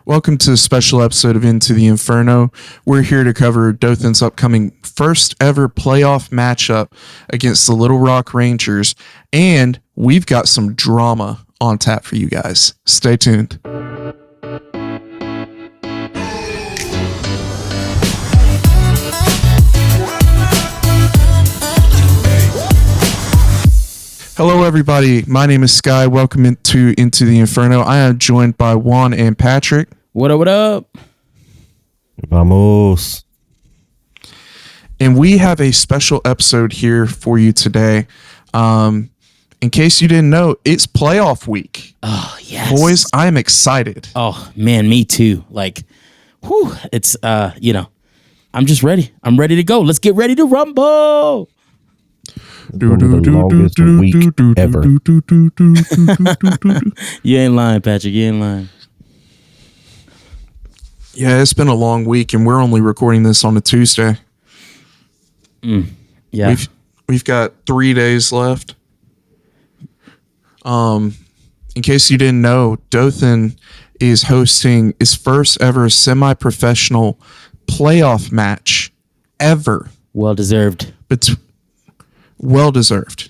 Welcome to a special episode of Into the Inferno. We're here to cover Dothan's upcoming first ever playoff matchup against the Little Rock Rangers, and we've got some drama on tap for you guys. Stay tuned. Hello, everybody. My name is Sky. Welcome into the Inferno. I am joined by Juan and Patrick. What up, what up? Vamos. And we have a special episode here for you today. In case you didn't know, it's playoff week. Oh, yes. Boys, I am excited. Oh, man, me too. It's, I'm just ready. I'm ready to go. Let's get ready to rumble. One of the longest week ever. You ain't lying, Patrick. You ain't lying. Yeah, it's been a long week, and we're only recording this on a Tuesday. Yeah. We've got 3 days left. In case you didn't know, Dothan is hosting his first ever semi-professional playoff match ever. Well deserved. Well deserved.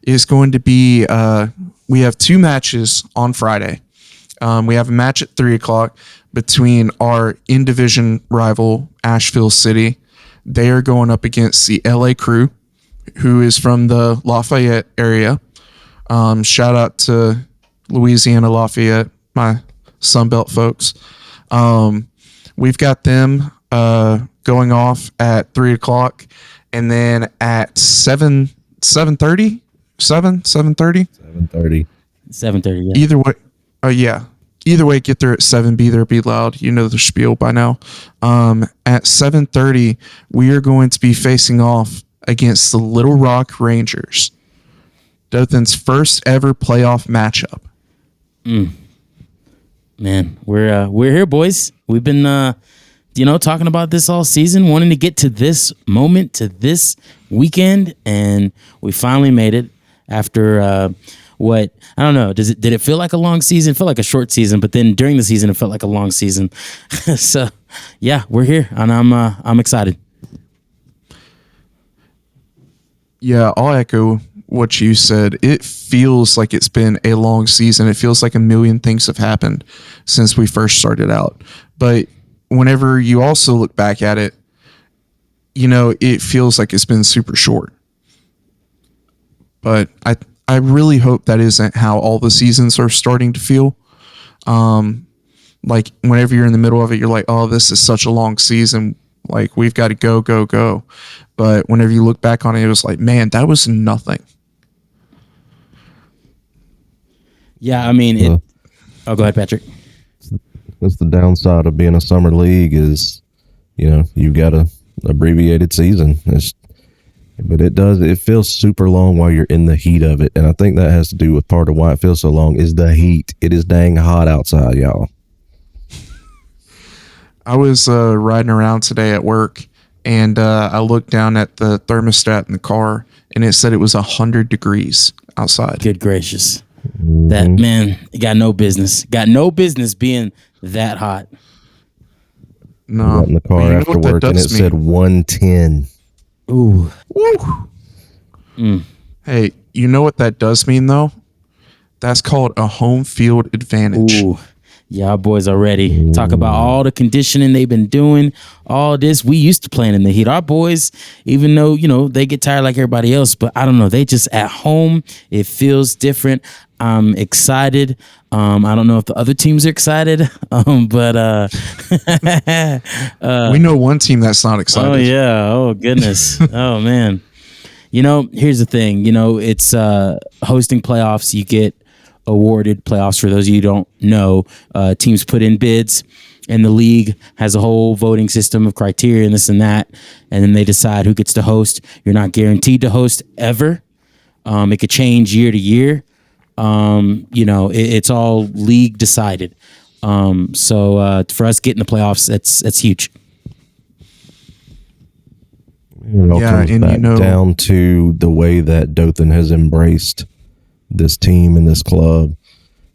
It's going to be, we have two matches on Friday. We have a match at 3 o'clock between our in-division rival, Asheville City. They are going up against the LA Crew, who is from the Lafayette area. Shout out to Louisiana Lafayette, my Sunbelt folks. We've got them going off at 3 o'clock. And then at 7:30, 7:30? 7:30. 7:30, yeah. Either way, get there at 7, be there, be loud. You know the spiel by now. At 7:30, we are going to be facing off against the Little Rock Rangers. Dothan's first ever playoff matchup. Man, we're here, boys. We've been talking about this all season, wanting to get to this moment, to this weekend, and we finally made it after I don't know. Did it feel like a long season? It felt like a short season, but then during the season, it felt like a long season. So, yeah, we're here, and I'm excited. Yeah, I'll echo what you said. It feels like it's been a long season. It feels like a million things have happened since we first started out. But whenever you also look back at it, it feels like it's been super short. But I really hope that isn't how all the seasons are starting to feel. Like whenever you're in the middle of it, you're like, oh, this is such a long season. Like we've got to go, go, go. But whenever you look back on it, it was like, man, that was nothing. Yeah, I mean, go ahead, Patrick. That's the downside of being a summer league is, you've got a abbreviated season. But it feels super long while you're in the heat of it. And I think that has to do with part of why it feels so long is the heat. It is dang hot outside, y'all. I was riding around today at work, and I looked down at the thermostat in the car, and it said it was 100 degrees outside. Good gracious. Mm-hmm. That, man, got no business. Got no business being that hot. No. I got in the car after work, and it said 110. Ooh. Woo. Hey, you know what that does mean, though? That's called a home field advantage. Ooh. Y'all boys are ready. Talk about all the conditioning they've been doing, all this. We used to playing in the heat. Our boys, even though, they get tired like everybody else, but I don't know. They just at home. It feels different. I'm excited. I don't know if the other teams are excited, but we know one team that's not excited. Oh, yeah. Oh, goodness. Oh, man. Here's the thing. It's hosting playoffs. You get awarded playoffs. For those of you who don't know, teams put in bids, and the league has a whole voting system of criteria and this and that, and then they decide who gets to host. You're not guaranteed to host ever. It could change year to year. It's all league decided. So for us getting the playoffs, that's huge. It all comes back down to the way that Dothan has embraced this team and this club,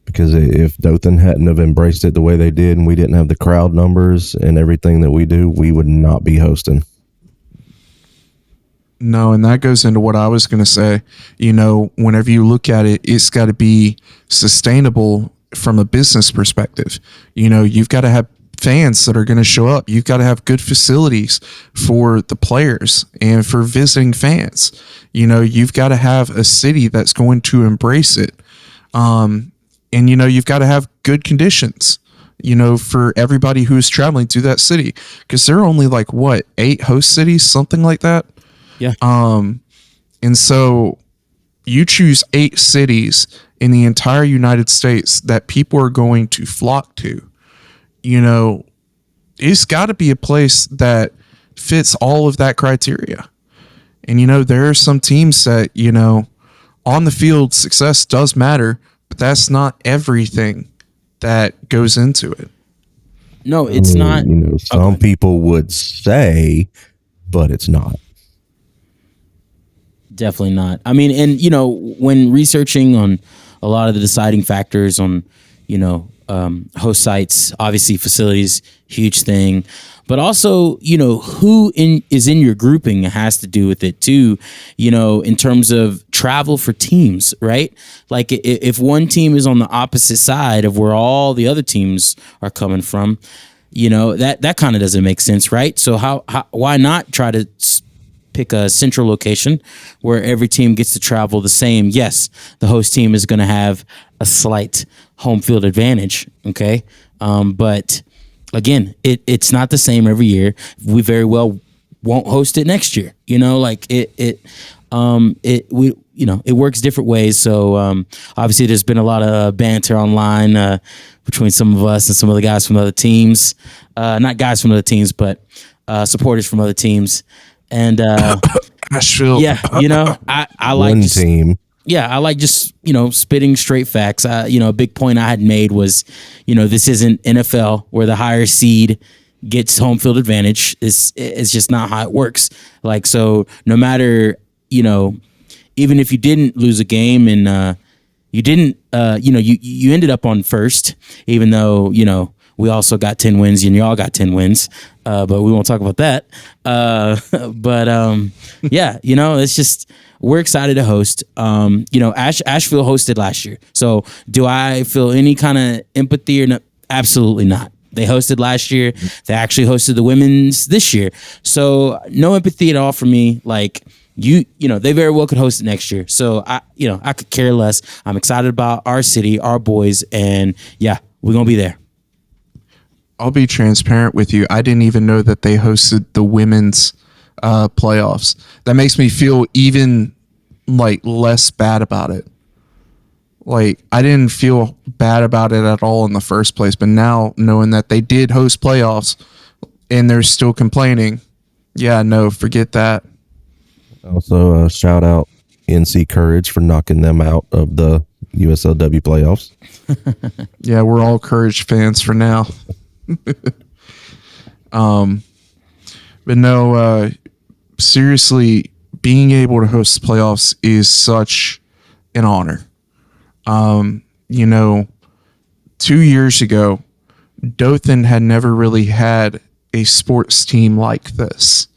Because if Dothan hadn't have embraced it the way they did and we didn't have the crowd numbers and everything that we do, we would not be hosting. No, and that goes into what I was going to say. Whenever you look at it, it's got to be sustainable from a business perspective. You've got to have fans that are going to show up. You've got to have good facilities for the players and for visiting fans. You've got to have a city that's going to embrace it. And you've got to have good conditions, for everybody who's traveling to that city, because there are only 8 host cities, something like that. Yeah. And so you choose 8 cities in the entire United States that people are going to flock to. It's got to be a place that fits all of that criteria. And, there are some teams that, on the field, success does matter, but that's not everything that goes into it. No, it's not. Some people would say, but it's not. Definitely not. I mean, and when researching on a lot of the deciding factors on, host sites, obviously facilities, huge thing, but also, who is in your grouping has to do with it too, in terms of travel for teams, right? Like if one team is on the opposite side of where all the other teams are coming from, that kind of doesn't make sense, right? So why not try to pick a central location where every team gets to travel the same? Yes, the host team is going to have a slight home field advantage. Okay. But again, it's not the same every year. We very well won't host it next year. It works different ways. So obviously there's been a lot of banter online between some of us and some of the guys from other teams, not guys from other teams, but supporters from other teams. And Asheville. Yeah, I like one team. Yeah, I like just spitting straight facts. A big point I had made was, this isn't NFL where the higher seed gets home field advantage. It's just not how it works. So no matter even if you didn't lose a game and you didn't you ended up on first, even though we also got 10 wins and y'all got 10 wins. But we won't talk about that. Yeah, it's just, we're excited to host. Asheville hosted last year. So do I feel any kind of empathy or not? Absolutely not. They hosted last year. They actually hosted the women's this year. So no empathy at all for me. They very well could host it next year. So I could care less. I'm excited about our city, our boys, and yeah, we're going to be there. I'll be transparent with you. I didn't even know that they hosted the women's playoffs. That makes me feel even less bad about it. I didn't feel bad about it at all in the first place, but now knowing that they did host playoffs and they're still complaining, yeah, no, forget that. Also, shout out NC Courage for knocking them out of the USLW playoffs. Yeah, we're all Courage fans for now. But no, seriously, being able to host the playoffs is such an honor. 2 years ago, Dothan had never really had a sports team like this.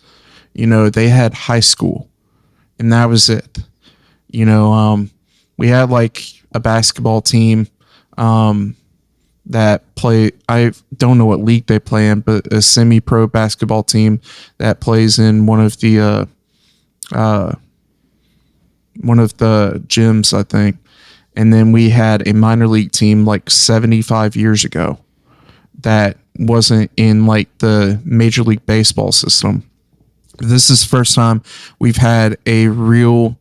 They had high school, and that was it. We had a basketball team that play, I don't know what league they play in, but a semi-pro basketball team that plays in one of the gyms, I think. And then we had a minor league team 75 years ago that wasn't in the Major League Baseball system. This is the first time we've had a real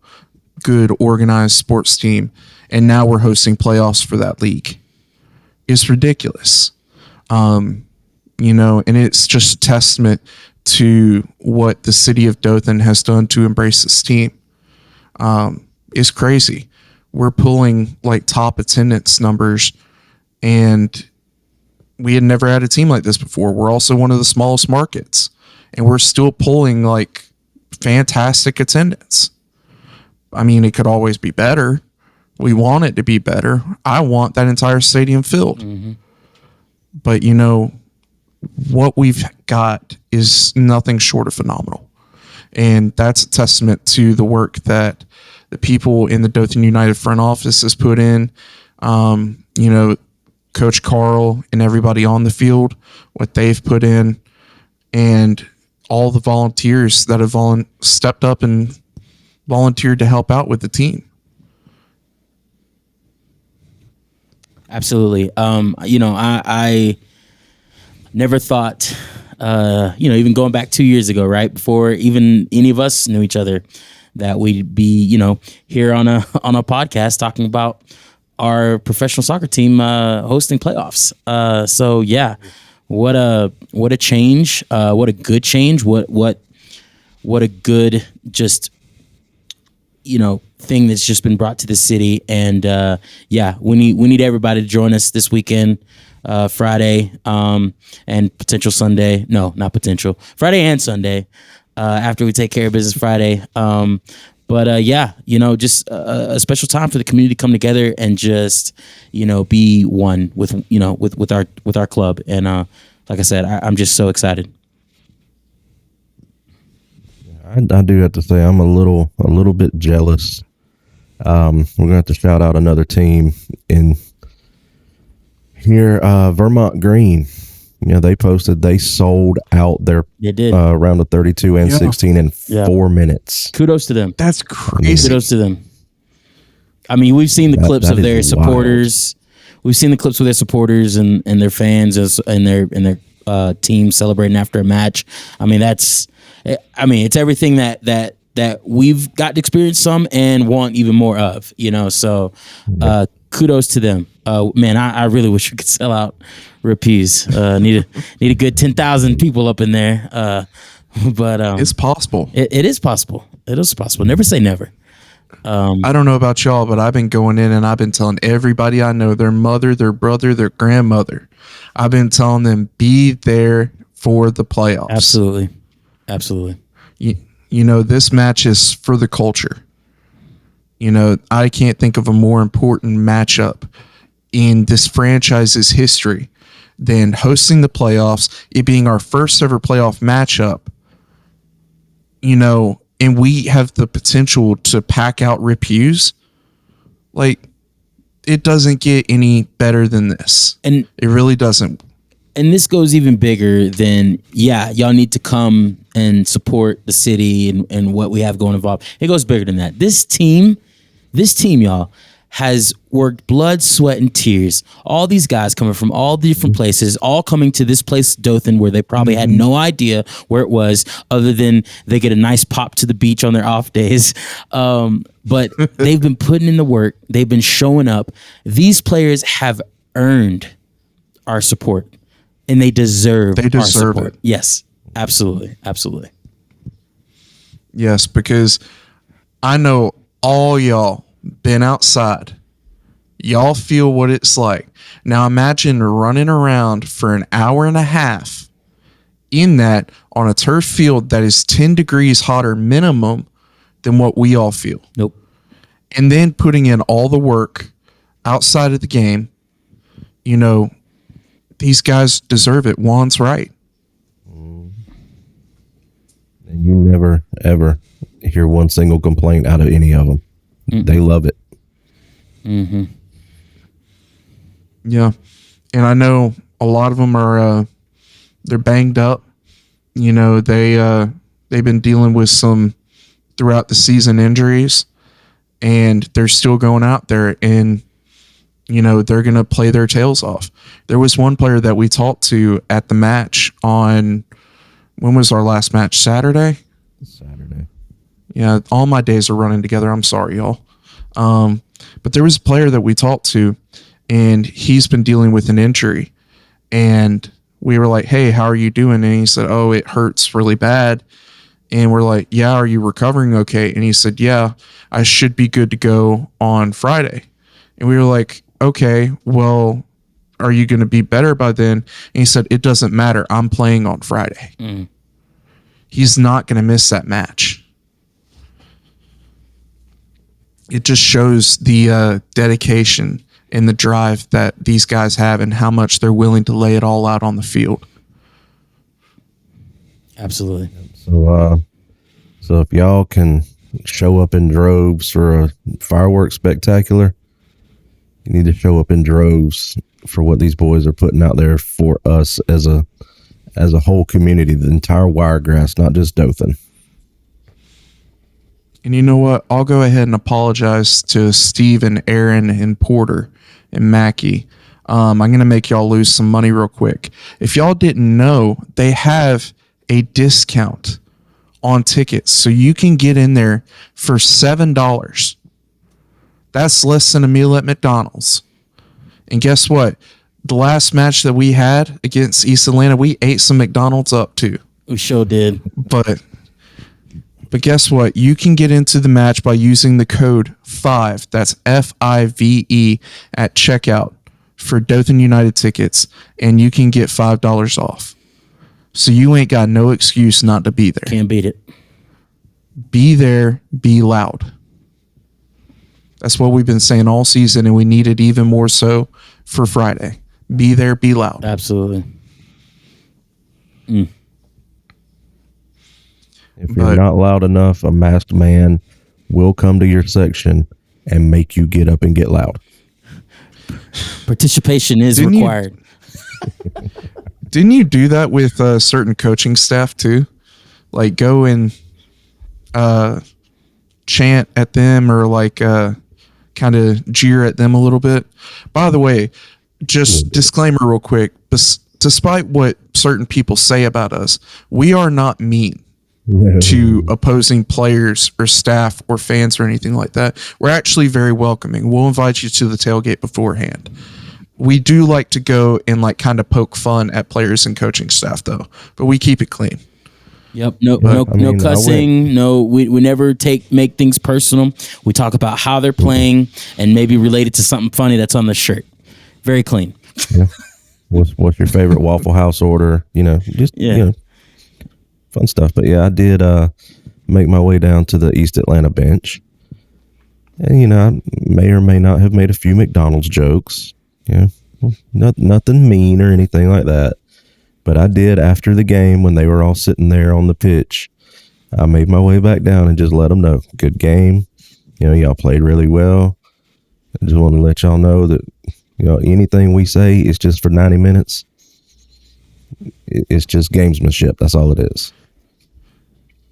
good organized sports team, and now we're hosting playoffs for that league. It's ridiculous. And it's just a testament to what the city of Dothan has done to embrace this team. It's crazy. We're pulling top attendance numbers, and we had never had a team like this before. We're also one of the smallest markets, and we're still pulling fantastic attendance. I mean, it could always be better, We want it to be better. I want that entire stadium filled. But, what we've got is nothing short of phenomenal. And that's a testament to the work that the people in the Dothan United front office has put in. Coach Carl and everybody on the field, what they've put in, and all the volunteers that have stepped up and volunteered to help out with the team. Absolutely. I never thought, even going back 2 years ago, right before even any of us knew each other, that we'd be, here on a podcast talking about our professional soccer team hosting playoffs. So yeah, what a change! What a good change! What a good just thing that's just been brought to the city. And we need everybody to join us this weekend, Friday, and potential Sunday. No, not potential. Friday and Sunday, after we take care of business Friday. Just a special time for the community to come together and just, be one with our club. And like I said, I'm just so excited. I do have to say I'm a little bit jealous. We're gonna have to shout out another team in here, Vermont Green. They posted they sold out their round of 32 and 16 in 4 minutes. Kudos to them. That's crazy. Kudos to them. I mean, we've seen the clips of their supporters. Wild. We've seen the clips with their supporters and their fans and their team celebrating after a match. I mean, it's everything that we've got to experience some and want even more of. So kudos to them. Man, I really wish we could sell out Rapides. Need a good 10,000 people up in there. But it's possible. It is possible. It is possible. Never say never. I don't know about y'all, but I've been going in and I've been telling everybody I know, their mother, their brother, their grandmother, I've been telling them, be there for the playoffs. Absolutely. This match is for the culture. I can't think of a more important matchup in this franchise's history than hosting the playoffs, it being our first ever playoff matchup, and we have the potential to pack out Rip Hughes. Like, it doesn't get any better than this. And it really doesn't. And this goes even bigger than, y'all need to come and support the city and what we have going involved. It goes bigger than that. This team, y'all, has worked blood, sweat, and tears. All these guys coming from all different places, all coming to this place, Dothan, where they probably had no idea where it was, other than they get a nice pop to the beach on their off days. But they've been putting in the work. They've been showing up. These players have earned our support, and they deserve our support. It. Yes, absolutely. Yes, because I know all y'all been outside. Y'all feel what it's like. Now imagine running around for an hour and a half in that on a turf field that is 10 degrees hotter minimum than what we all feel. Nope. And then putting in all the work outside of the game. These guys deserve it. Juan's right. And you never, ever hear one single complaint out of any of them. Mm-hmm. They love it. Mm-hmm. Yeah. And I know a lot of them are, they're banged up. They've been dealing with some throughout the season injuries, and they're still going out there and, they're going to play their tails off. There was one player that we talked to at the match on, when was our last match? Saturday? Yeah, all my days are running together. I'm sorry, y'all. But there was a player that we talked to, and he's been dealing with an injury. And we were like, hey, how are you doing? And he said, oh, it hurts really bad. And we're like, yeah, are you recovering okay? And he said, yeah, I should be good to go on Friday. And we were like, okay, well, are you going to be better by then? And he said, it doesn't matter. I'm playing on Friday. He's not going to miss that match. it just shows the dedication and the drive that these guys have and how much they're willing to lay it all out on the field. Absolutely. So if y'all can show up in droves for a fireworks spectacular, you need to show up in droves for what these boys are putting out there for us as a whole community, the entire Wiregrass, not just Dothan. And you know what? I'll go ahead and apologize to Steve and Aaron and Porter and Mackie. I'm going to make y'all lose some money real quick. If y'all didn't know, they have a discount on tickets. So you can get in there for $7. That's less than a meal at McDonald's. And guess what? The last match that we had against East Atlanta, we ate some McDonald's up too. We sure did. But guess what? You can get into the match by using the code 5. That's FIVE at checkout for Dothan United tickets, and you can get $5 off. So you ain't got no excuse not to be there. Can't beat it. Be there, be loud. That's what we've been saying all season, and we need it even more so for Friday. Be there, be loud. Absolutely. If you're not loud enough, a masked man will come to your section and make you get up and get loud. Participation is required. Didn't you do that with certain coaching staff too? Like go and chant at them or like kind of jeer at them a little bit? By the way, just disclaimer real quick. Despite what certain people say about us, we are not mean to opposing players or staff or fans or anything like that. We're actually very welcoming. We'll invite you to the tailgate beforehand. We do like to go and like kind of poke fun at players and coaching staff though, but we keep it clean. Yep. No cussing. No, we never make things personal. We talk about how they're playing and maybe related to something funny that's on the shirt. Very clean. Yeah. What's your favorite Waffle House order? Fun stuff. But yeah, I did make my way down to the East Atlanta bench. And, I may or may not have made a few McDonald's jokes. Nothing mean or anything like that. But I did after the game when they were all sitting there on the pitch. I made my way back down and just let them know, good game. Y'all played really well. I just want to let y'all know that, anything we say is just for 90 minutes. It's just gamesmanship. That's all it is.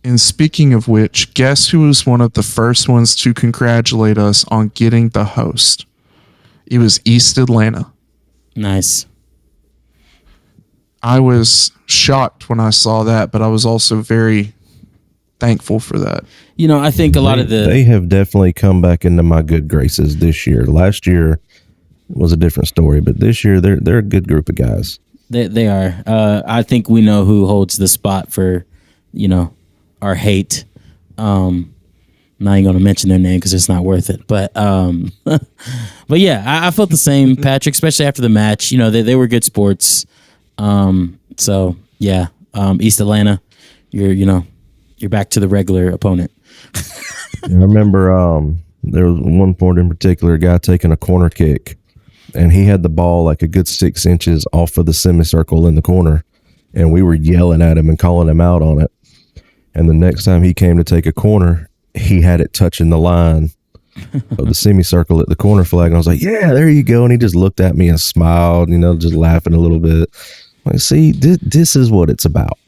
And speaking of which, guess who was one of the first ones to congratulate us on getting the host? It was East Atlanta. Nice. I was shocked when I saw that, but I was also very thankful for that. I think a lot of they have definitely come back into my good graces this year. Last year was a different story, but this year they're a good group of guys. They are. I think we know who holds the spot for, our hate. Not even going to mention their name because it's not worth it. But but yeah, I felt the same, Patrick, especially after the match. They were good sports. So yeah, East Atlanta, you're back to the regular opponent. I remember there was one point in particular, a guy taking a corner kick, and he had the ball like a good 6 inches off of the semicircle in the corner, and we were yelling at him and calling him out on it. And the next time he came to take a corner, he had it touching the line of the semicircle at the corner flag. And I was like, yeah, there you go. And he just looked at me and smiled, just laughing a little bit. Like, see, this is what it's about.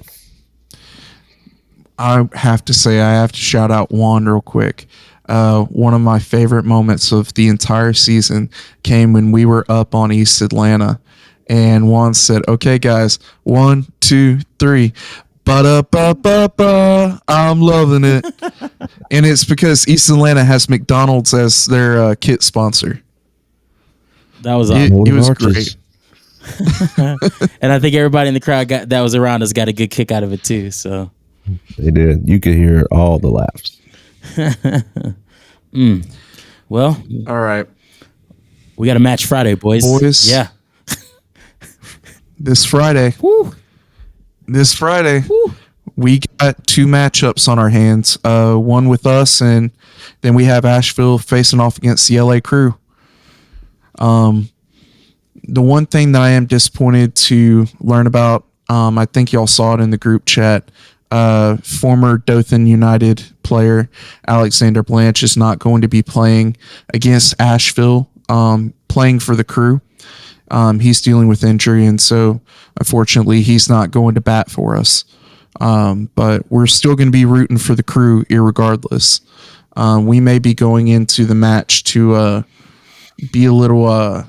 I have to say, I have to shout out Juan real quick. One of my favorite moments of the entire season came when we were up on East Atlanta. And Juan said, okay, guys, 1, 2, 3. Ba-da-ba-ba-ba, I'm loving it. And it's because East Atlanta has McDonald's as their kit sponsor. That was awesome. It was great. And I think everybody in the crowd that was around us got a good kick out of it too. So they did. You could hear all the laughs. Well, all right. We got a match Friday, boys. Yeah. This Friday. Woo. This Friday, we got 2 matchups on our hands. One with us, and then we have Asheville facing off against the LA Crew. The one thing that I am disappointed to learn about, I think y'all saw it in the group chat, former Dothan United player Alexander Blanche is not going to be playing against Asheville, playing for the Crew. He's dealing with injury, and so unfortunately he's not going to bat for us. But we're still going to be rooting for the Crew irregardless. We may be going into the match to be a little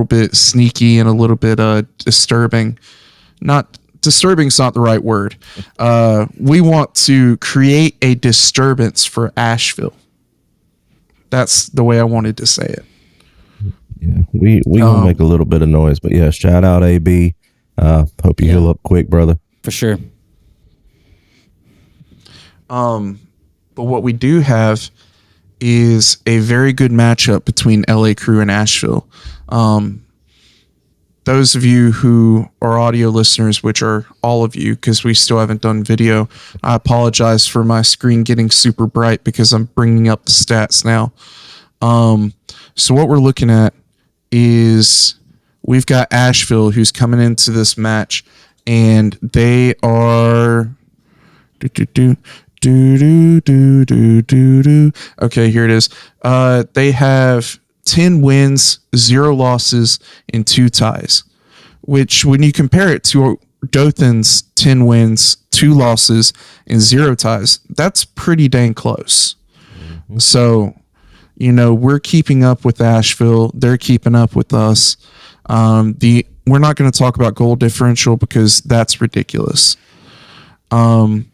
bit sneaky and a little bit disturbing. Not disturbing is not the right word. We want to create a disturbance for Asheville. That's the way I wanted to say it. Yeah, we gonna make a little bit of noise, but yeah, shout out AB. Hope you heal up quick, brother. For sure. But what we do have is a very good matchup between LA Crew and Asheville. Those of you who are audio listeners, which are all of you, because we still haven't done video, I apologize for my screen getting super bright because I'm bringing up the stats now. So what we're looking at is we've got Asheville who's coming into this match, and they are okay, here it is. They have 10 wins, 0 losses, and 2 ties, which when you compare it to Dothan's 10 wins, 2 losses, and 0 ties, that's pretty dang close. Mm-hmm. So, we're keeping up with Asheville. They're keeping up with us. We're not going to talk about goal differential because that's ridiculous. But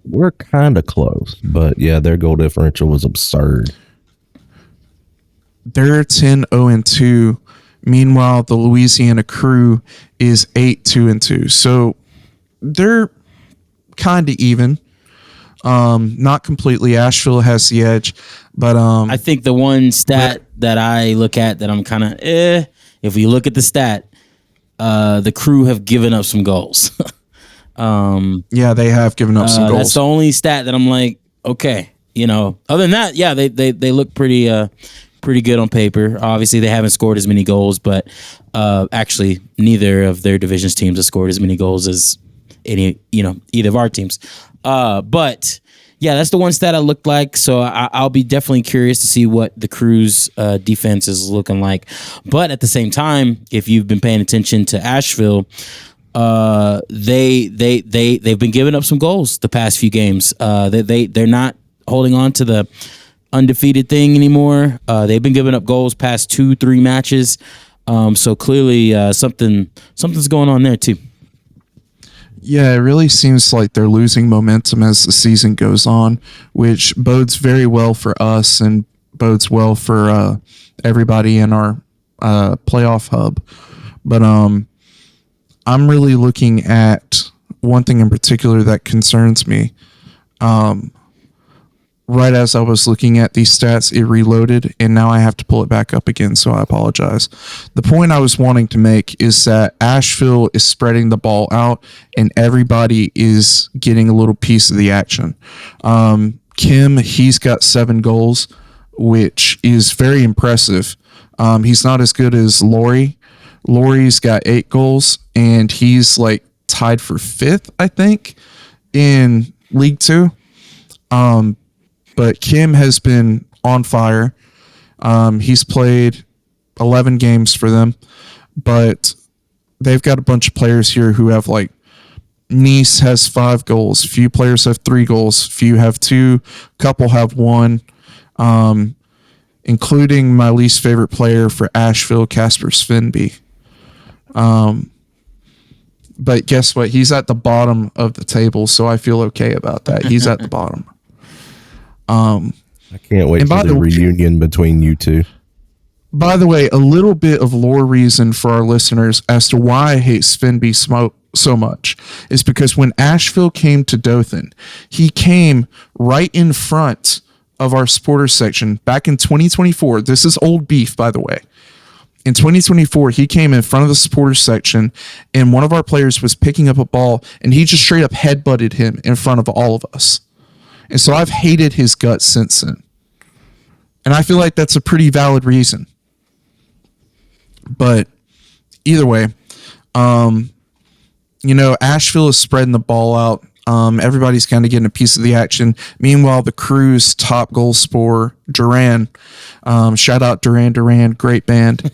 we're kind of close, but yeah, their goal differential was absurd. They're 10-0-2. Meanwhile, the Louisiana Crew is 8-2-2. So they're kind of even. Not completely. Asheville has the edge, but I think the one stat that I look at that I'm kind of if we look at the stat, the Crew have given up some goals. Yeah, they have given up some goals. That's the only stat that I'm like, okay, Other than that, yeah, they look pretty good on paper. Obviously, they haven't scored as many goals, but actually, neither of their division's teams have scored as many goals as either of our teams. But yeah, that's the one stat I looked like. So I'll be definitely curious to see what the Crew's defense is looking like. But at the same time, if you've been paying attention to Asheville, they've been giving up some goals the past few games. They're not holding on to the undefeated thing anymore. They've been giving up goals past 2-3 matches. So clearly something's going on there too. Yeah, it really seems like they're losing momentum as the season goes on, which bodes very well for us and bodes well for everybody in our playoff hub. But I'm really looking at one thing in particular that concerns me. Right as I was looking at these stats, it reloaded, and now I have to pull it back up again, so I apologize. The point I was wanting to make is that Asheville is spreading the ball out, and everybody is getting a little piece of the action. Kim, he's got 7 goals, which is very impressive. He's not as good as Lori. Lori's got 8 goals, and he's like tied for 5th, I think, in League 2. But Kim has been on fire. He's played 11 games for them, but they've got a bunch of players here who have Nice has 5 goals. Few players have 3 goals. Few have 2. Couple have 1, including my least favorite player for Asheville, Casper Svenby. But guess what? He's at the bottom of the table, so I feel okay about that. He's at the bottom. I can't wait for the reunion between you two. By the way, a little bit of lore reason for our listeners as to why I hate Svenby so much is because when Asheville came to Dothan, he came right in front of our supporters section back in 2024. This is old beef, by the way. In 2024, he came in front of the supporters section, and one of our players was picking up a ball, and he just straight up headbutted him in front of all of us. And so I've hated his guts since then. And I feel like that's a pretty valid reason. But either way, Asheville is spreading the ball out. Everybody's kind of getting a piece of the action. Meanwhile, the Crew's top goal scorer, Duran, shout out Duran, great band.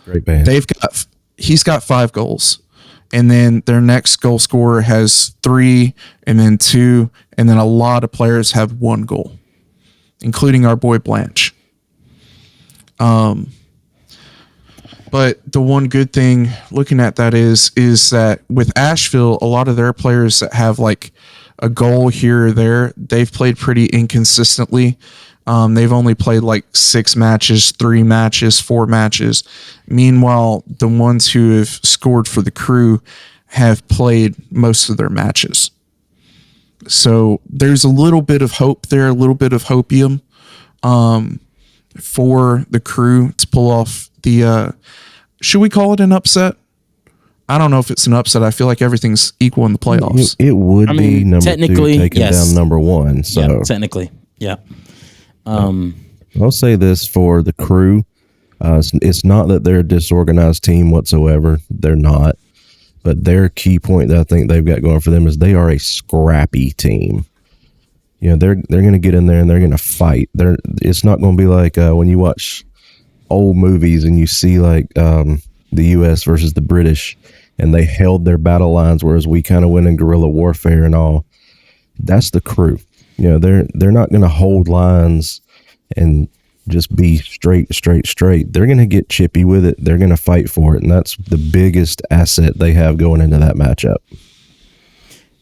Great band. He's got 5 goals. And then their next goal scorer has 3, and then 2, and then a lot of players have 1 goal, including our boy Blanche. But the one good thing looking at that is that with Asheville, a lot of their players that have like a goal here or there, they've played pretty inconsistently. They've only played like 6 matches, 3 matches, 4 matches. Meanwhile, the ones who have scored for the Crew have played most of their matches. So there's a little bit of hope there, a little bit of hopium for the Crew to pull off the should we call it an upset? I don't know if it's an upset. I feel like everything's equal in the playoffs. It would be number 2 taking yes. down number 1. So yeah, technically, yeah. I'll say this for the Crew. It's not that they're a disorganized team whatsoever. They're not. But their key point that I think they've got going for them is they are a scrappy team. They're going to get in there and they're going to fight. It's not going to be like when you watch old movies and you see like the U.S. versus the British, and they held their battle lines, whereas we kind of went in guerrilla warfare and all. That's the Crew. They're not going to hold lines and just be straight. They're going to get chippy with it. They're going to fight for it, and that's the biggest asset they have going into that matchup.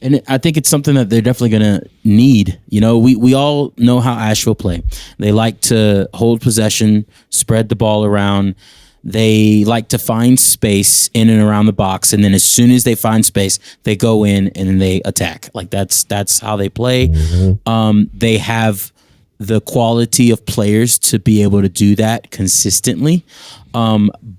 And I think it's something that they're definitely going to need. We all know how Asheville play. They like to hold possession, spread the ball around. They like to find space in and around the box, and then as soon as they find space, they go in and then they attack. Like that's how they play. Mm-hmm. They have the quality of players to be able to do that consistently.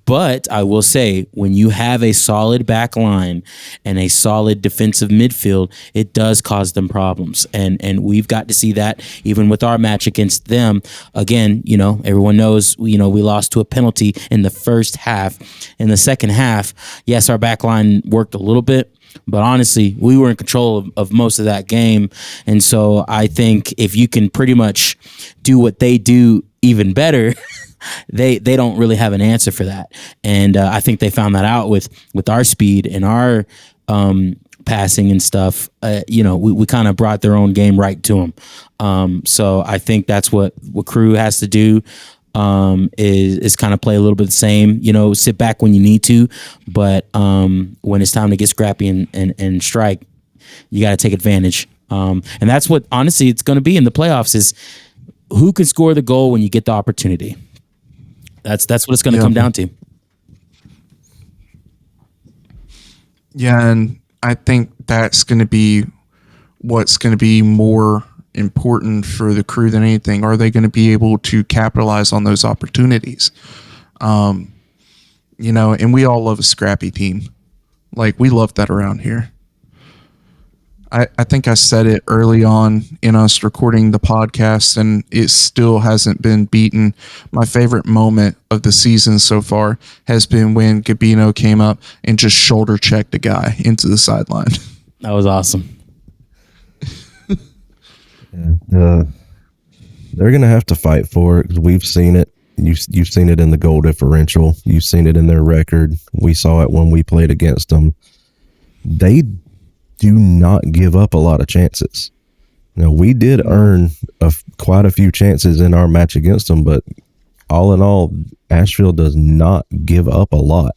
But I will say, when you have a solid back line and a solid defensive midfield, it does cause them problems. And we've got to see that even with our match against them. Again, everyone knows, we lost to a penalty in the first half. In the second half, yes, our back line worked a little bit, but honestly, we were in control of most of that game. And so I think if you can pretty much do what they do even better, they don't really have an answer for that. And I think they found that out with our speed and our passing and stuff. We kind of brought their own game right to them. So I think that's what Crew has to do. Is kind of play a little bit the same, sit back when you need to, but when it's time to get scrappy and strike, you got to take advantage. And that's what, honestly, it's going to be in the playoffs, is who can score the goal when you get the opportunity. That's what it's going to come down to. Yeah, and I think that's going to be what's going to be more important for the Crew than anything. Are they going to be able to capitalize on those opportunities? And we all love a scrappy team. Like, we love that around here. I think I said it early on in us recording the podcast, and it still hasn't been beaten. My favorite moment of the season so far has been when Gabino came up and just shoulder checked a guy into the sideline. That was awesome. They're going to have to fight for it, because we've seen it. You've seen it in the goal differential. You've seen it in their record. We saw it when we played against them. They do not give up a lot of chances. Now, we did earn quite a few chances in our match against them, but all in all, Asheville does not give up a lot.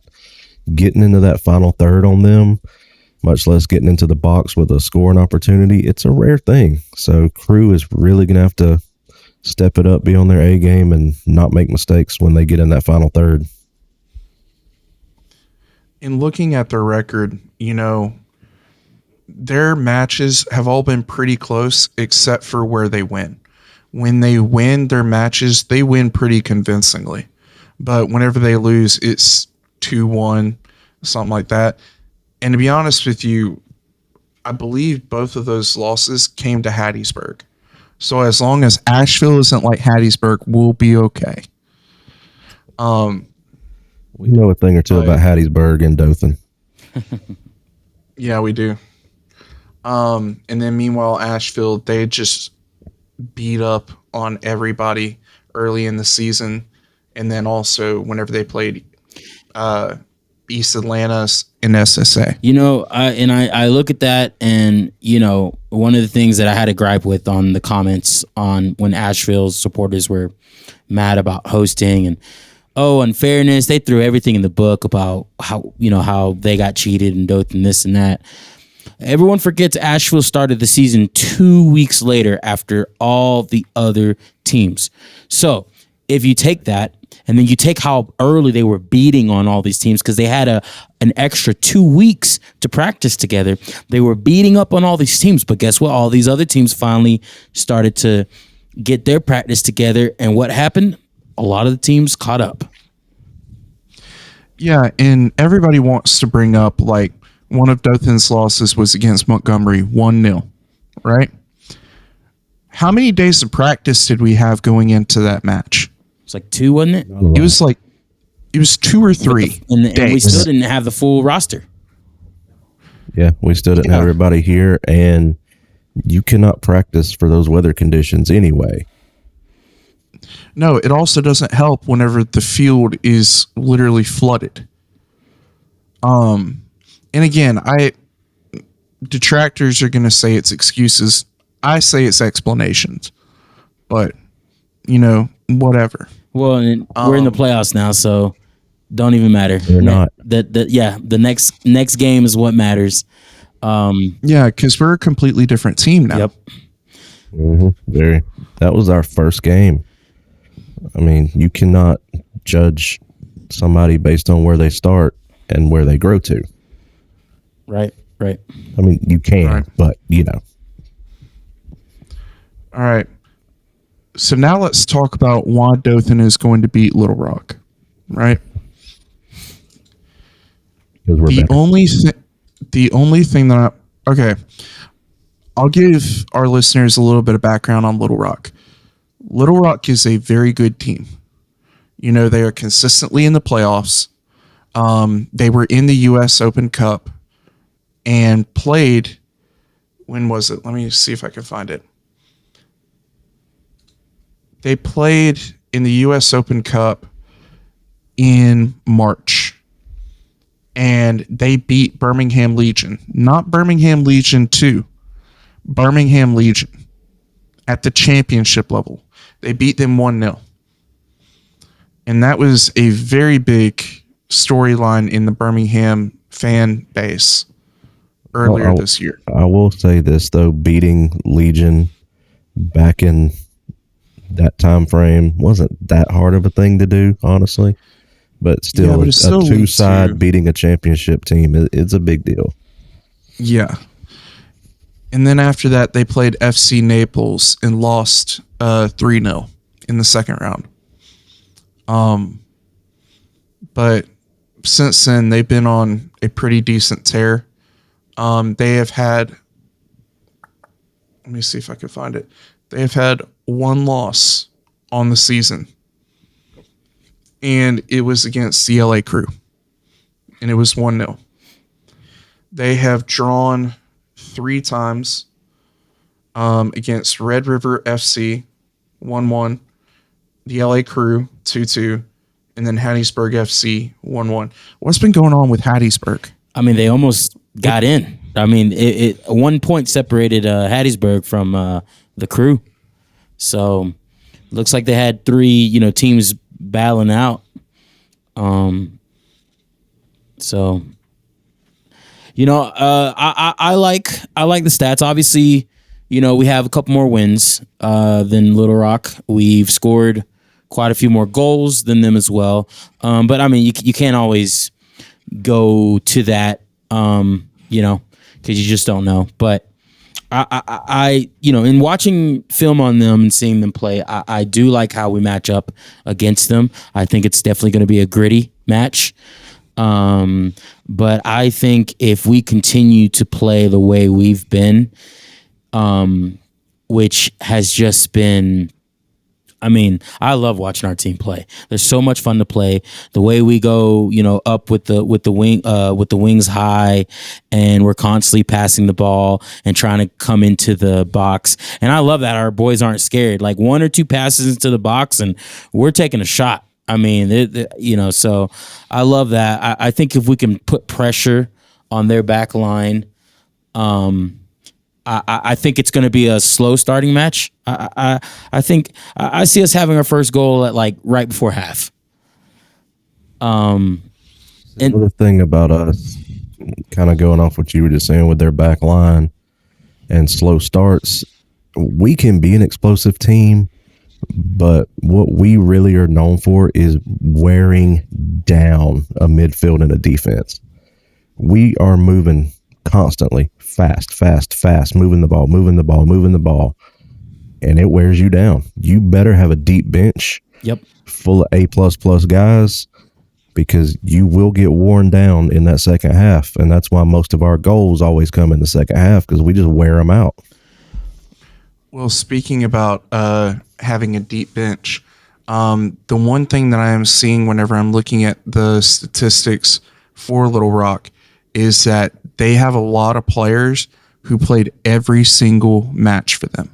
Getting into that final third on them, much less getting into the box with a scoring opportunity, it's a rare thing. So Crew is really going to have to step it up, be on their A game, and not make mistakes when they get in that final third. In looking at their record, their matches have all been pretty close except for where they win. When they win their matches, they win pretty convincingly. but whenever they lose, it's 2-1, something like that. And to be honest with you, I believe both of those losses came to Hattiesburg. So as long as Asheville isn't like Hattiesburg, we'll be okay. We know a thing or two But- about Hattiesburg and Dothan. Yeah, we do. And then meanwhile, Asheville, they just beat up on everybody early in the season. And then also whenever they played East Atlanta's in SSA. You know, I look at that, and you know, one of the things that I had a gripe with on the comments on when Asheville's supporters were mad about hosting and unfairness, they threw everything in the book about how they got cheated and Dothan this and that. Everyone forgets Asheville started the season 2 weeks later after all the other teams. So if you take that and then you take how early they were beating on all these teams, because they had an extra 2 weeks to practice together. They were beating up on all these teams, but guess what? All these other teams finally started to get their practice together. And what happened? A lot of the teams caught up. Yeah, and everybody wants to bring up, like, one of Dothan's losses was against Montgomery, 1-0, right? How many days of practice did we have going into that match? It's like 2, wasn't it? It was 2 or 3 And we days. still didn't have the full roster. Yeah, we still didn't have everybody here, and you cannot practice for those weather conditions anyway. No, it also doesn't help whenever the field is literally flooded. And again, detractors are going to say it's excuses. I say it's explanations. But, whatever. Well, and we're in the playoffs now, so don't even matter. They're not. The next game is what matters. Yeah, because we're a completely different team now. Yep. Very. That was our first game. I mean, you cannot judge somebody based on where they start and where they grow to. Right. I mean, you can, Right. but All right. So now let's talk about why Dothan is going to beat Little Rock, right? because we're better. The only thing that I'll give our listeners a little bit of background on Little Rock. Little Rock is a very good team. They are consistently in the playoffs. They were in the U.S. Open Cup and played. When was it? Let me see if I can find it. They played in the U.S. Open Cup in March, and they beat Birmingham Legion. Not Birmingham Legion 2, Birmingham Legion at the championship level. They beat them 1-0. And that was a very big storyline in the Birmingham fan base earlier this year. I will say this, though, beating Legion back in that time frame wasn't that hard of a thing to do, honestly. But still, Yeah, but it's still a two-side to- beating a championship team, it's a big deal. Yeah. And then after that, they played FC Naples and lost 3-0 in the second round. But since then, they've been on a pretty decent tear. They have had, let me see if I can find it. They have had one loss on the season, and it was against the LA Crew, and it was 1-0. They have drawn 3 times against Red River FC, 1-1, the LA Crew, 2-2, and then Hattiesburg FC, 1-1. What's been going on with Hattiesburg? I mean, they almost got in. I mean, it 1 point separated Hattiesburg from the Crew. So looks like they had 3, teams battling out. So, I like the stats. Obviously, we have a couple more wins than Little Rock. We've scored quite a few more goals than them as well. But I mean, you can't always go to that, because you just don't know. But in watching film on them and seeing them play, I do like how we match up against them. I think it's definitely going to be a gritty match. But I think if we continue to play the way we've been, which has just been, I mean, I love watching our team play. There's so much fun to play. The way we go, up with the wings high, and we're constantly passing the ball and trying to come into the box. And I love that our boys aren't scared. Like 1 or 2 passes into the box, and we're taking a shot. I mean, so I love that. I think if we can put pressure on their back line, I think it's going to be a slow starting match. I think I see us having our first goal at like right before half. Another thing about us, kind of going off what you were just saying with their back line and slow starts, we can be an explosive team, but what we really are known for is wearing down a midfield and a defense. We are moving constantly, fast, moving the ball, and it wears you down. You better have a deep bench, full of A++ guys, because you will get worn down in that second half, and that's why most of our goals always come in the second half, because we just wear them out. Well, speaking about having a deep bench, the one thing that I am seeing whenever I'm looking at the statistics for Little Rock is that they have a lot of players who played every single match for them,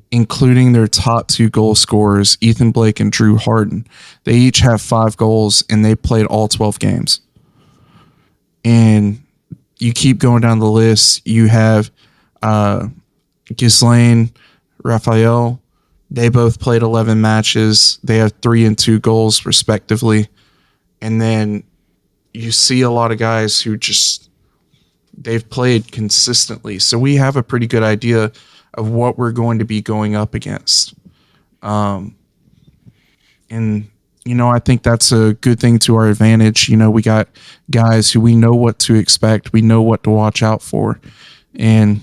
including their top 2 goal scorers, Ethan Blake and Drew Harden. They each have 5 goals, and they played all 12 games. And you keep going down the list. You have Ghislaine, Raphael. They both played 11 matches. They have 3 and 2 goals, respectively. And then you see a lot of guys who they've played consistently. So we have a pretty good idea of what we're going to be going up against. And, I think that's a good thing to our advantage. We got guys who we know what to expect. We know what to watch out for. And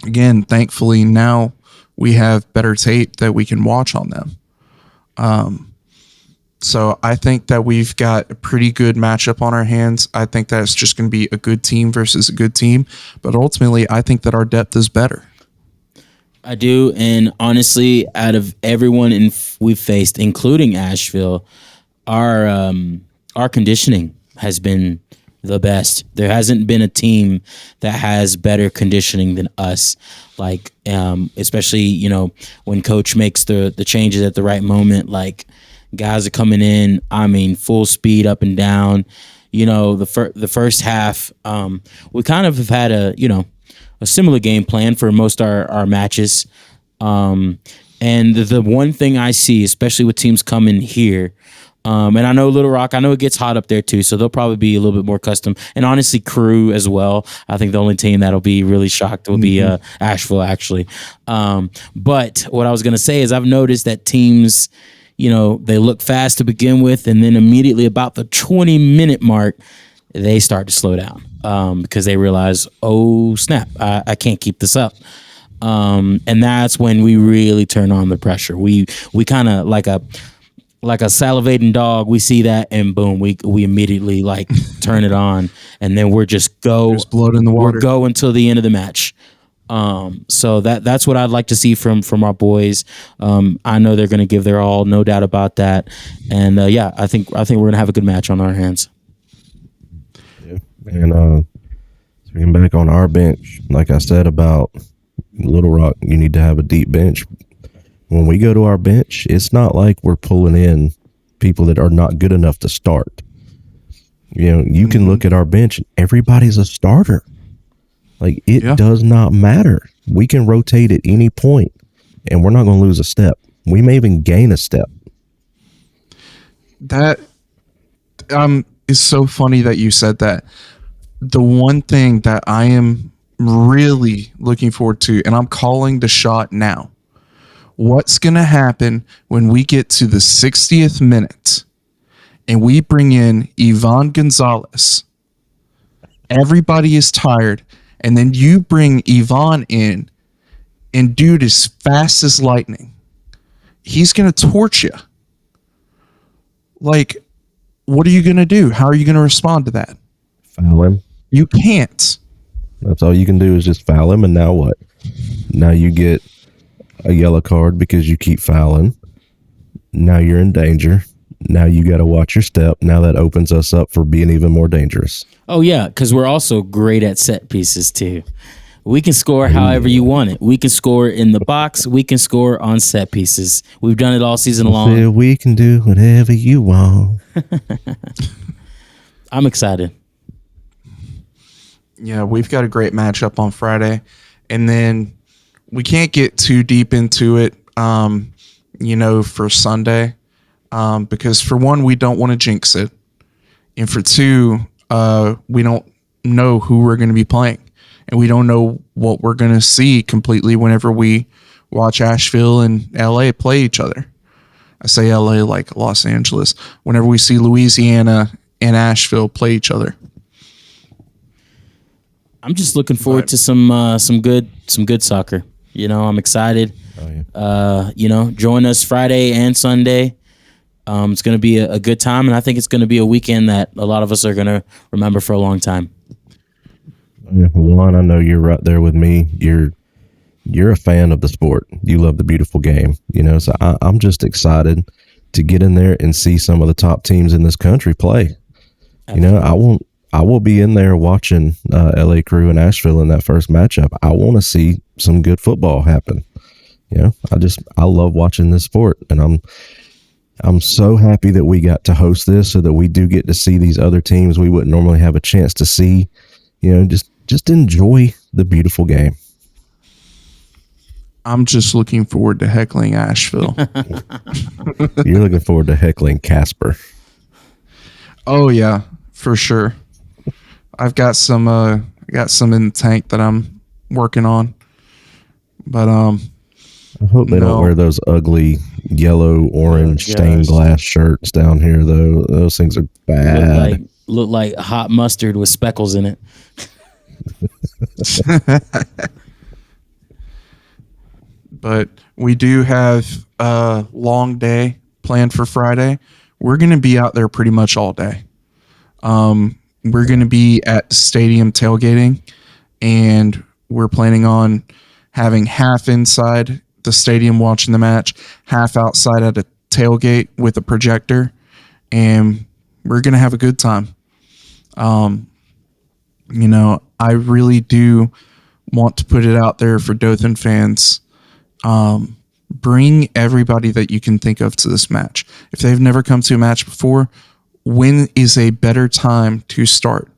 again, thankfully now we have better tape that we can watch on them. So I think that we've got a pretty good matchup on our hands. I think that it's just going to be a good team versus a good team. But ultimately, I think that our depth is better. I do. And honestly, out of everyone we've faced, including Asheville, our conditioning has been the best. There hasn't been a team that has better conditioning than us. Like, especially, when coach makes the changes at the right moment, like, guys are coming in, full speed up and down. The first half, we kind of have had a similar game plan for most of our matches. And the one thing I see, especially with teams coming here, and I know Little Rock, I know it gets hot up there too, so they'll probably be a little bit more custom. And honestly, Crew as well. I think the only team that'll be really shocked will be Asheville, actually. But what I was going to say is I've noticed that teams, they look fast to begin with, and then immediately about the 20-minute mark, they start to slow down because they realize, oh, snap, I can't keep this up. And that's when we really turn on the pressure. We kind of like a salivating dog. We see that, and boom, we immediately turn it on, and then we're just go. There's blood in the water. We'll go until the end of the match. So that's what I'd like to see from our boys. I know they're going to give their all, no doubt about that. And I think we're going to have a good match on our hands. Yeah, and speaking back on our bench, like I said about Little Rock, you need to have a deep bench. When we go to our bench, it's not like we're pulling in people that are not good enough to start. You can look at our bench, and everybody's a starter. Like, it does not matter. We can rotate at any point, and we're not going to lose a step. We may even gain a step. That is so funny that you said that. The one thing that I am really looking forward to, and I'm calling the shot now, what's going to happen when we get to the 60th minute and we bring in Ivan Gonzalez? Everybody is tired, and then you bring Yvonne in, and dude is fast as lightning. He's going to torch you. Like, what are you going to do? How are you going to respond to that? Foul him. You can't. That's all you can do is just foul him. And now what? Now you get a yellow card because you keep fouling. Now you're in danger. Now you got to watch your step. Now that opens us up for being even more dangerous. Oh, yeah, because we're also great at set pieces, too. We can score however you want it. We can score in the box. We can score on set pieces. We've done it all season long. Say we can do whatever you want. I'm excited. Yeah, we've got a great matchup on Friday. And then we can't get too deep into it, for Sunday. Because for one, we don't want to jinx it. And for two, we don't know who we're going to be playing. And we don't know what we're going to see completely whenever we watch Asheville and LA play each other. I say LA like Los Angeles. Whenever we see Louisiana and Asheville play each other. I'm just looking forward to some good soccer. I'm excited. Oh, yeah. Join us Friday and Sunday. It's going to be a good time, and I think it's going to be a weekend that a lot of us are going to remember for a long time. Yeah, Juan, I know you're right there with me. You're a fan of the sport. You love the beautiful game, So I'm just excited to get in there and see some of the top teams in this country play. Absolutely. I will be in there watching LA Crew and Asheville in that first matchup. I want to see some good football happen. I love watching this sport, and I'm so happy that we got to host this so that we do get to see these other teams we wouldn't normally have a chance to see. Just enjoy the beautiful game. I'm just looking forward to heckling Asheville. You're looking forward to heckling Casper. Oh yeah, for sure. I've got some in the tank that I'm working on. But I hope they don't wear those ugly yellow, orange stained glass shirts down here though. Those things are bad. Look like hot mustard with speckles in it. But we do have a long day planned for Friday. We're going to be out there pretty much all day. We're going to be at the stadium tailgating, and we're planning on having half inside the stadium watching the match, half outside at a tailgate with a projector, and we're going to have a good time. I really do want to put it out there for Dothan fans. Bring everybody that you can think of to this match. If they've never come to a match before, when is a better time to start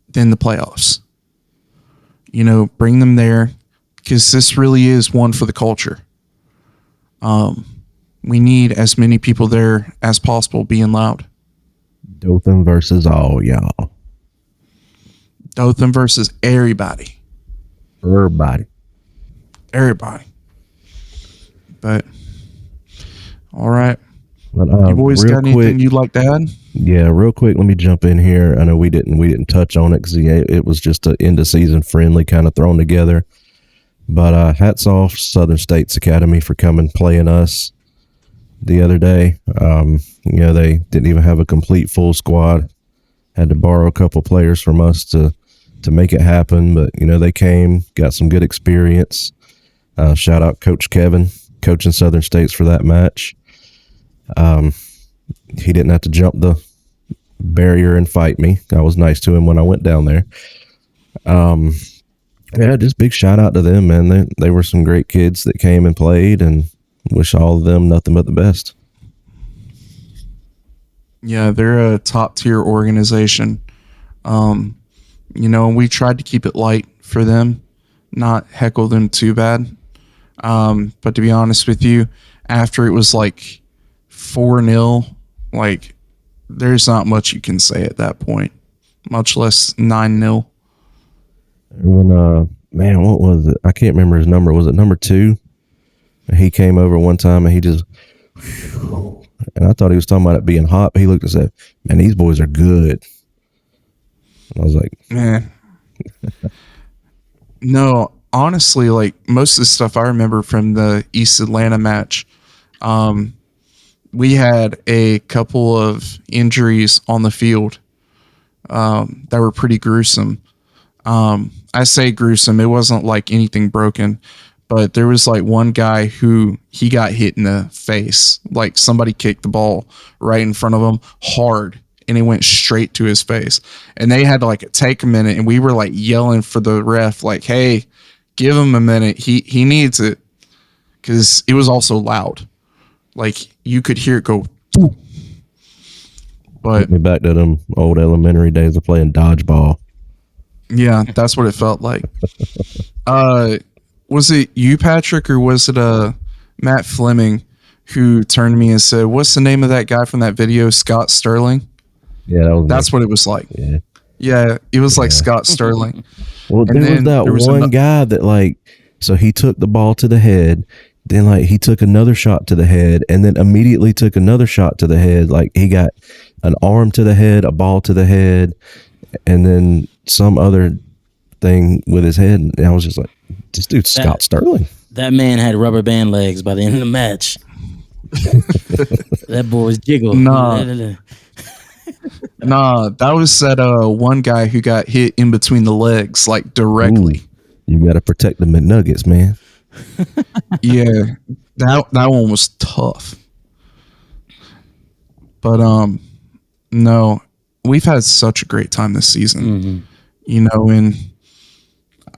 than the playoffs? Bring them there, because this really is one for the culture. We need as many people there as possible being loud. Dothan versus all y'all. Dothan versus everybody. Everybody. But all right. But, you boys got anything you'd like to add? Yeah, real quick, let me jump in here. I know we didn't touch on it because it was just an end of season friendly kind of thrown together. But hats off Southern States Academy for coming playing us the other day. They didn't even have a complete full squad. Had to borrow a couple players from us to make it happen. But they came, got some good experience. Shout out Coach Kevin, coaching Southern States for that match. He didn't have to jump the barrier and fight me. I was nice to him when I went down there. Just big shout out to them, man. They were some great kids that came and played, and wish all of them nothing but the best. Yeah, they're a top tier organization. We tried to keep it light for them, not heckle them too bad. But to be honest with you, after it was like 4-0, there's not much you can say at that point, much less 9-0. When what was it? I can't remember his number. Was it number 2? He came over one time and he just, and I thought he was talking about it being hot, but he looked and said, "Man, these boys are good." And I was like, Man, No, honestly, like most of the stuff I remember from the East Atlanta match, we had a couple of injuries on the field that were pretty gruesome. I say gruesome, it wasn't like anything broken, but there was like one guy who he got hit in the face. Like somebody kicked the ball right in front of him hard and it went straight to his face. And they had to like take a minute and we were like yelling for the ref, like, hey, give him a minute. He needs it. Cause it was also loud. Like you could hear it go. Boom. But Took me back to them old elementary days of playing dodgeball. yeah, that's what it felt like. Was it you, Patrick, or was it Matt Fleming who turned to me and said, "What's the name of that guy from that video, Scott Sterling?" Yeah, That's what it was like. Yeah, it was like Scott Sterling. Well, And there was one guy that like, so he took the ball to the head, then like he took another shot to the head, and then immediately took another shot to the head. Like he got an arm to the head, a ball to the head, and then some other thing with his head. And I was just like, this dude's Scott Sterling. That man had rubber band legs by the end of the match. That boy was jiggle. Nah, that was that one guy who got hit in between the legs, like directly. Ooh, you got to protect the McNuggets, man. Yeah, that one was tough. But no, we've had such a great time this season. You know, and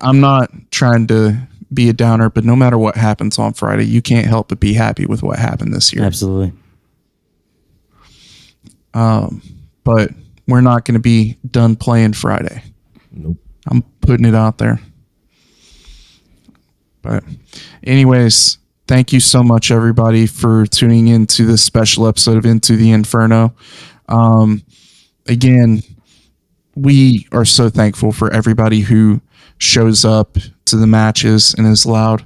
I'm not trying to be a downer, but no matter what happens on Friday, you can't help but be happy with what happened this year. Absolutely. But we're not going to be done playing Friday. Nope. I'm putting it out there. But anyways, thank you so much, everybody, for tuning in to this special episode of Into the Inferno. Again, we are so thankful for everybody who shows up to the matches and is loud.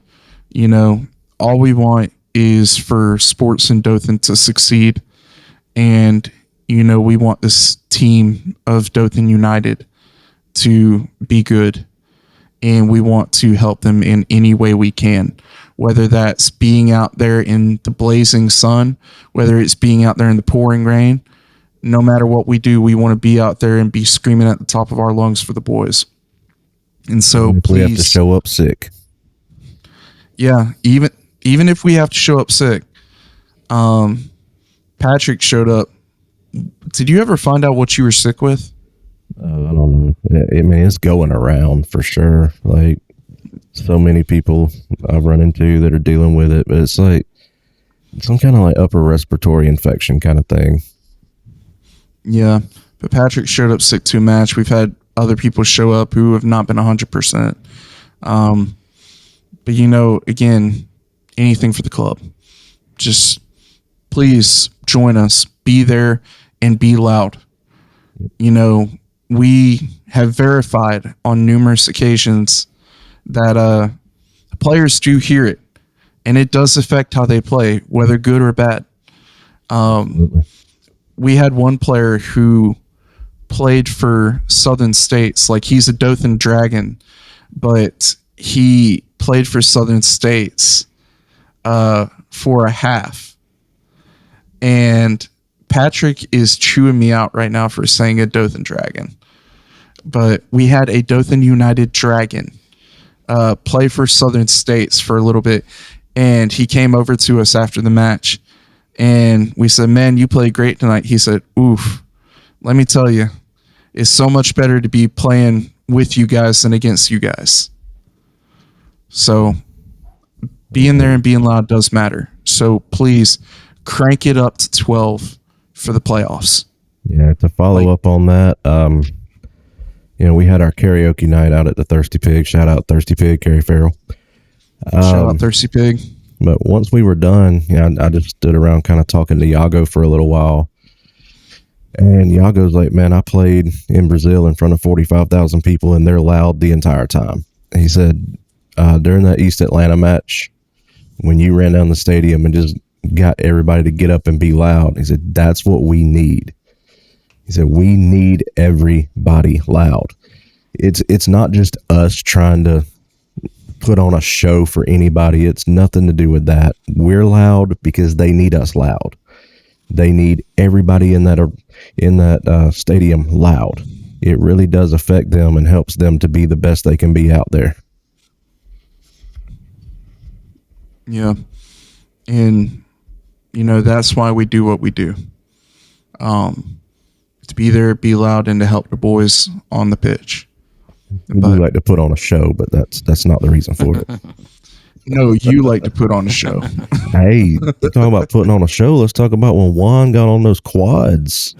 You know, all we want is for sports in Dothan to succeed. And, you know, we want this team of Dothan United to be good. And we want to help them in any way we can, whether that's being out there in the blazing sun, whether it's being out there in the pouring rain. No matter what we do, we want to be out there and be screaming at the top of our lungs for the boys. And so If please, we have to show up sick. Yeah, even if we have to show up sick. Patrick showed up. Did you ever find out what you were sick with? I don't know. I mean, it's going around for sure. Like, so many people I've run into that are dealing with it, but it's like some kind of like upper respiratory infection kind of thing. Yeah, but Patrick showed up sick to a match. We've had other people show up who have not been 100%. But, you know, again, anything for the club. Just please join us. Be there and be loud. You know, we have verified on numerous occasions that players do hear it, and it does affect how they play, whether good or bad. We had one player who played for Southern States, like he's a Dothan Dragon, but he played for Southern States for a half. And Patrick is chewing me out right now for saying a Dothan Dragon. But we had a Dothan United Dragon play for Southern States for a little bit, and he came over to us after the match, and we said, "Man, you played great tonight." He said, "Oof, let me tell you, it's so much better to be playing with you guys than against you guys." So being there and being loud does matter. So please crank it up to 12 for the playoffs. Yeah, to follow up on that, you know, we had our karaoke night out at the Thirsty Pig. Shout out Thirsty Pig, Carrie Farrell. Shout out Thirsty Pig. But once we were done, you know, I just stood around kind of talking to Iago for a little while. And Iago's like, "Man, I played in Brazil in front of 45,000 people, and they're loud the entire time." He said, during that East Atlanta match, when you ran down the stadium and just got everybody to get up and be loud, he said, "That's what we need." He said, "We need everybody loud. It's not just us trying to put on a show for anybody. It's nothing to do with that. We're loud because they need us loud. They need everybody in that stadium loud. It really does affect them and helps them to be the best they can be out there. Yeah. And, that's why we do what we do. To be there, be loud, and to help the boys on the pitch. We do like to put on a show, but that's not the reason for it. No, you like to put on a show. Hey, talking about putting on a show, let's talk about when Juan got on those quads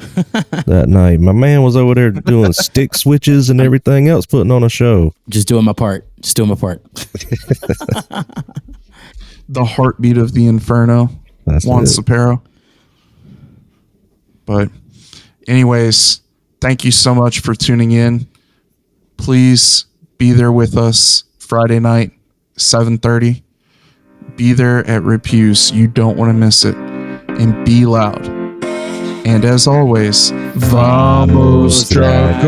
that night. My man was over there doing stick switches and everything else, putting on a show. Just doing my part. The heartbeat of the Inferno, That's Juan it. Sapero. But anyways, thank you so much for tuning in. Please be there with us Friday night, 7:30. Be there at Repuse. You don't want to miss it. And be loud. And as always, vamos dragones.